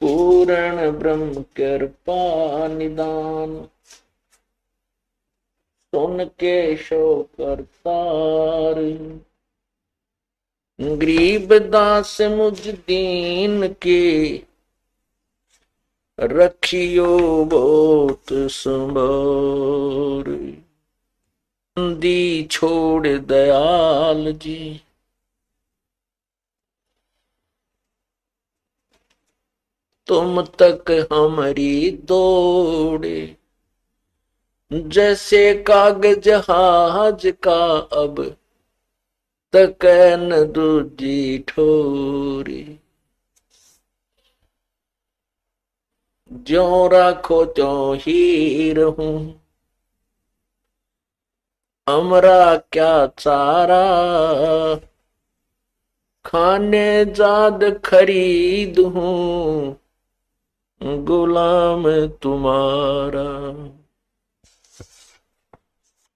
पूर्ण ब्रह्म कृपा निदान, सुन के शो करतार। गरीब दास मुझ दीन के, रखियो बहुत संभार। दी छोड़ दयाल जी, तुम तक हमारी दौड़े। जैसे कागज जहाज का अब तक न दूजी ठोरी। ज्यों राखो त्यों ही रहूं, हमरा क्या चारा। खाने जाद खरीद हूं, गुलाम तुम्हारा।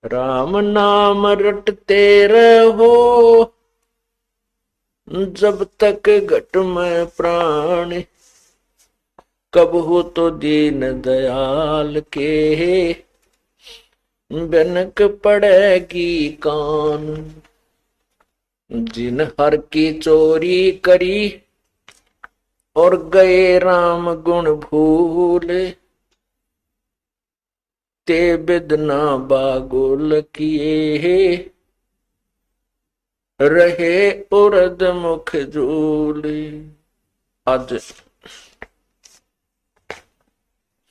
राम नाम रटते रहो, जब तक घट में प्राण। कब हो तो दीन दयाल के, बनक पड़ेगी कान। जिन हर की चोरी करी, और गए राम गुण भूल। ते बिदना बागुल किए, रहे उर्द मुख झूल। आज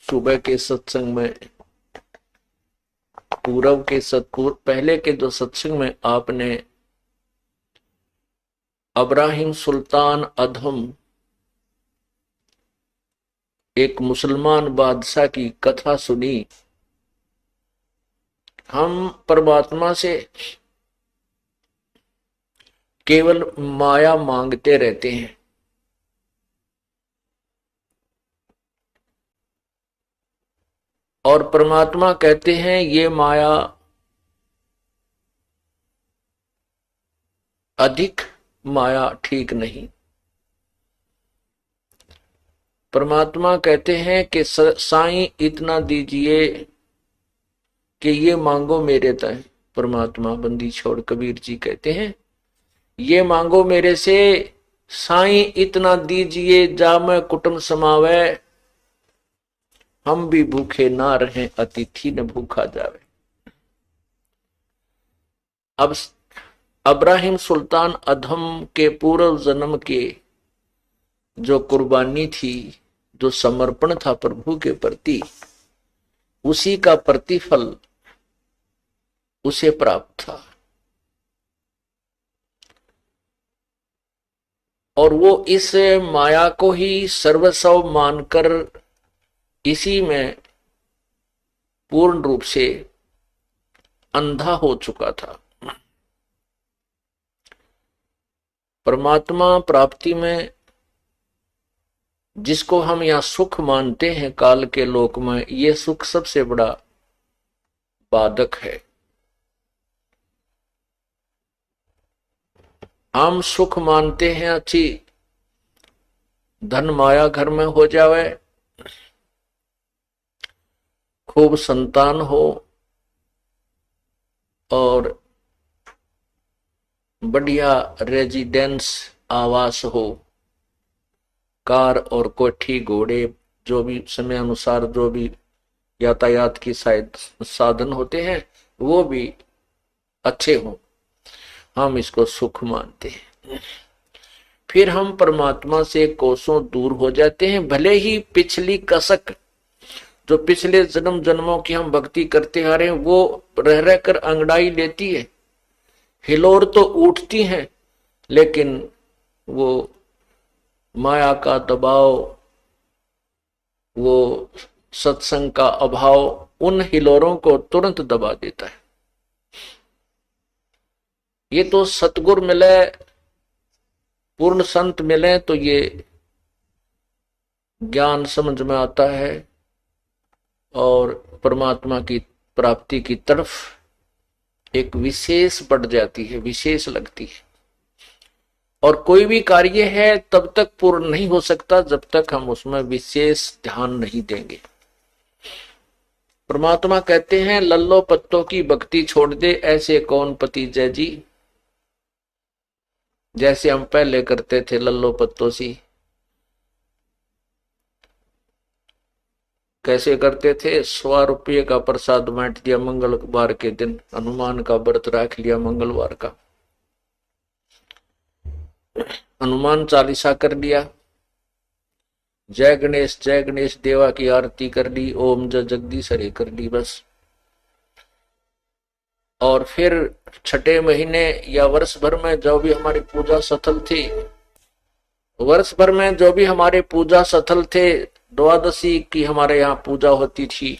सुबह के सत्संग में, पूर्व के पहले के जो सत्संग में आपने अब्राहिम सुल्तान अधम, एक मुसलमान बादशाह की कथा सुनी। हम परमात्मा से केवल माया मांगते रहते हैं, और परमात्मा कहते हैं ये माया अधिक माया ठीक नहीं। परमात्मा कहते हैं कि साईं इतना दीजिए कि ये मांगो मेरे तय। परमात्मा बंदी छोड़ कबीर जी कहते हैं ये मांगो मेरे से, साईं इतना दीजिए जा मैं कुटुंब समावे। हम भी भूखे ना रहें, अतिथि न भूखा जावे। अब अब्राहिम सुल्तान अधम के पूर्व जन्म के जो कुर्बानी थी, जो समर्पण था प्रभु के प्रति, उसी का प्रतिफल उसे प्राप्त था। और वो इस माया को ही सर्वस्व मानकर इसी में पूर्ण रूप से अंधा हो चुका था। परमात्मा प्राप्ति में जिसको हम यहां सुख मानते हैं काल के लोक में, ये सुख सबसे बड़ा बाधक है। हम सुख मानते हैं अच्छी धन माया घर में हो जावे, खूब संतान हो, और बढ़िया रेजिडेंस आवास हो, कार और कोठी घोड़े, जो भी समय अनुसार जो भी यातायात की साधन होते हैं वो भी अच्छे हों, हम इसको सुख मानते हैं। फिर हम परमात्मा से कोसों दूर हो जाते हैं। भले ही पिछली कसक, जो पिछले जन्म जन्मों की हम भक्ति करते आ रहे हैं, वो रह रह कर अंगड़ाई लेती है, हिलोर तो उठती हैं, लेकिन वो माया का दबाव, वो सत्संग का अभाव उन हिलोरों को तुरंत दबा देता है। ये तो सतगुरु मिले, पूर्ण संत मिले तो ये ज्ञान समझ में आता है और परमात्मा की प्राप्ति की तरफ एक विशेष बढ़ जाती है, विशेष लगती है। और कोई भी कार्य है तब तक पूर्ण नहीं हो सकता जब तक हम उसमें विशेष ध्यान नहीं देंगे। परमात्मा कहते हैं लल्लो पत्तों की भक्ति छोड़ दे ऐसे कौन पति जय जी। जैसे हम पहले करते थे लल्लो पत्तों सी, कैसे करते थे, 100 रुपये का प्रसाद बांट दिया मंगलवार के दिन, हनुमान का व्रत रख लिया मंगलवार का, हनुमान चालीसा कर लिया, जय गणेश देवा की आरती कर ली, ओम जय जगदीश हरे कर ली बस। और फिर छठे महीने या वर्ष भर में जो भी हमारी पूजा सफल थी, वर्ष भर में जो भी हमारे पूजा सफल थे, द्वादशी की हमारे यहाँ पूजा होती थी,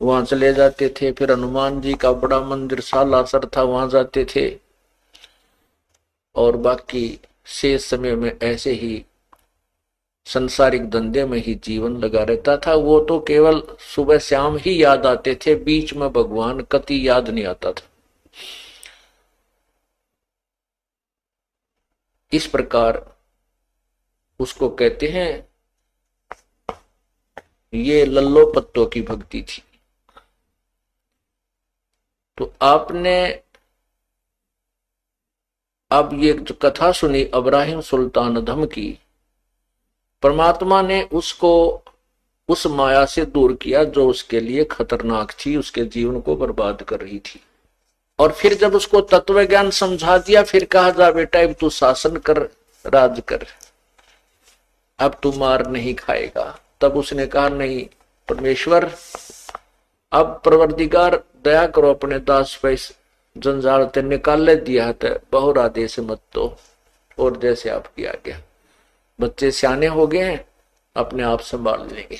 वहां चले जाते थे। फिर हनुमान जी का बड़ा मंदिर सालासर था, वहां जाते थे। और बाकी शेष समय में ऐसे ही संसारिक धंधे में ही जीवन लगा रहता था। वो तो केवल सुबह शाम ही याद आते थे, बीच में भगवान कति याद नहीं आता था। इस प्रकार उसको कहते हैं ये लल्लो पत्तों की भक्ति थी। तो आपने अब ये जो कथा सुनी इब्राहिम सुल्तान अदहम की, परमात्मा ने उसको उस माया से दूर किया जो उसके लिए खतरनाक थी, उसके जीवन को बर्बाद कर रही थी। और फिर जब उसको तत्व ज्ञान समझा दिया, फिर कहा जा बेटा अब तू शासन कर, राज कर, अब तू मार नहीं खाएगा। तब उसने कहा नहीं परमेश्वर, अब परवरदिगार दया करो अपने दास पे, जंजाल ते निकाल दिया है, बहुर आदेश मत तो, और जैसे आपकी आज्ञा। बच्चे सियाने हो गए हैं, अपने आप संभाल लेंगे।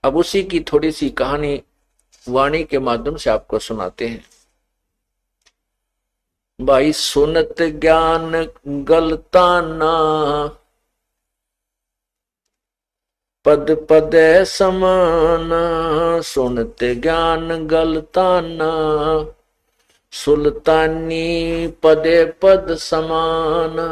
अब उसी की थोड़ी सी कहानी वाणी के माध्यम से आपको सुनाते हैं। भाई सुनत ज्ञान गलताना, पद पद समाना, सुनत ज्ञान गलताना, सुल्तानी पदे पद समाना।